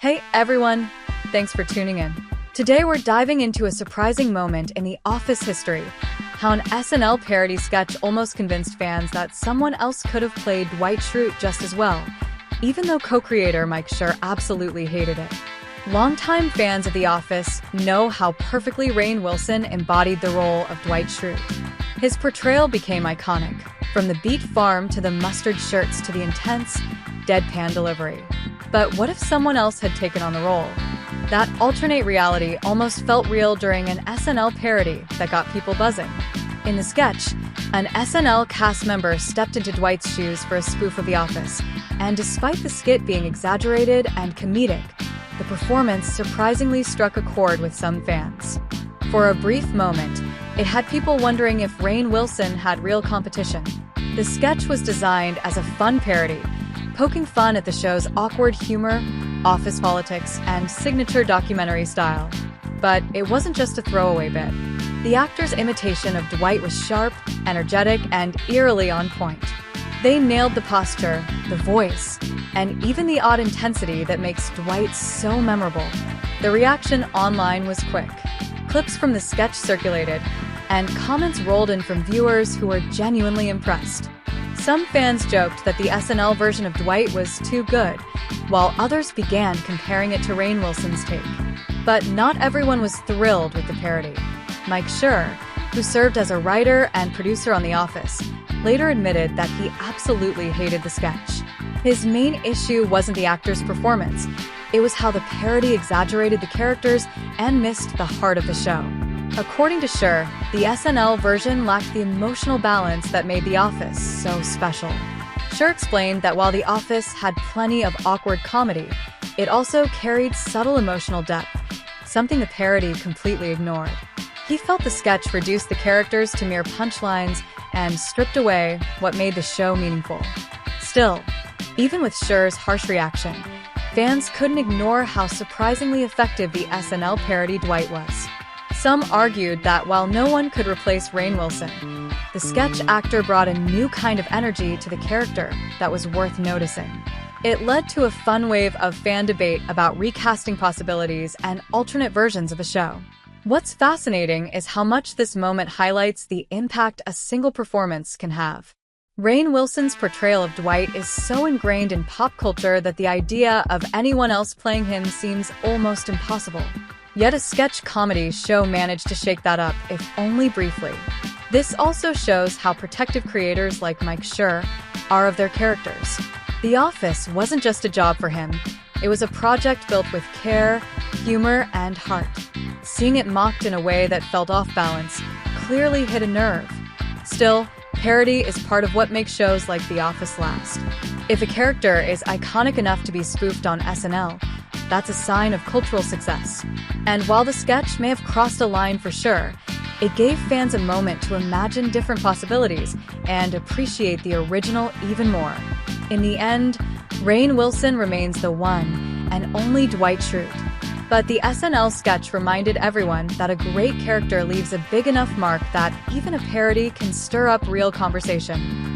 Hey everyone, thanks for tuning in. Today we're diving into a surprising moment in The Office history, how an SNL parody sketch almost convinced fans that someone else could have played Dwight Schrute just as well, even though co-creator Mike Schur absolutely hated it. Longtime fans of The Office know how perfectly Rainn Wilson embodied the role of Dwight Schrute. His portrayal became iconic, from the beet farm to the mustard shirts to the intense, deadpan delivery. But what if someone else had taken on the role? That alternate reality almost felt real during an SNL parody that got people buzzing. In the sketch, an SNL cast member stepped into Dwight's shoes for a spoof of The Office, and despite the skit being exaggerated and comedic, the performance surprisingly struck a chord with some fans. For a brief moment, it had people wondering if Rainn Wilson had real competition. The sketch was designed as a fun parody, poking fun at the show's awkward humor, office politics, and signature documentary style. But it wasn't just a throwaway bit. The actors' imitation of Dwight was sharp, energetic, and eerily on point. They nailed the posture, the voice, and even the odd intensity that makes Dwight so memorable. The reaction online was quick. Clips from the sketch circulated, and comments rolled in from viewers who were genuinely impressed. Some fans joked that the SNL version of Dwight was too good, while others began comparing it to Rainn Wilson's take. But not everyone was thrilled with the parody. Mike Schur, who served as a writer and producer on The Office, later admitted that he absolutely hated the sketch. His main issue wasn't the actor's performance, it was how the parody exaggerated the characters and missed the heart of the show. According to Schur, the SNL version lacked the emotional balance that made The Office so special. Schur explained that while The Office had plenty of awkward comedy, it also carried subtle emotional depth, something the parody completely ignored. He felt the sketch reduced the characters to mere punchlines and stripped away what made the show meaningful. Still, even with Schur's harsh reaction, fans couldn't ignore how surprisingly effective the SNL parody Dwight was. Some argued that while no one could replace Rainn Wilson, the sketch actor brought a new kind of energy to the character that was worth noticing. It led to a fun wave of fan debate about recasting possibilities and alternate versions of the show. What's fascinating is how much this moment highlights the impact a single performance can have. Rainn Wilson's portrayal of Dwight is so ingrained in pop culture that the idea of anyone else playing him seems almost impossible. Yet a sketch comedy show managed to shake that up, if only briefly. This also shows how protective creators like Mike Schur are of their characters. The Office wasn't just a job for him, it was a project built with care, humor, and heart. Seeing it mocked in a way that felt off balance clearly hit a nerve. Still, parody is part of what makes shows like The Office last. If a character is iconic enough to be spoofed on SNL, that's a sign of cultural success. And while the sketch may have crossed a line for sure, it gave fans a moment to imagine different possibilities and appreciate the original even more. In the end, Rainn Wilson remains the one and only Dwight Schrute. But the SNL sketch reminded everyone that a great character leaves a big enough mark that even a parody can stir up real conversation.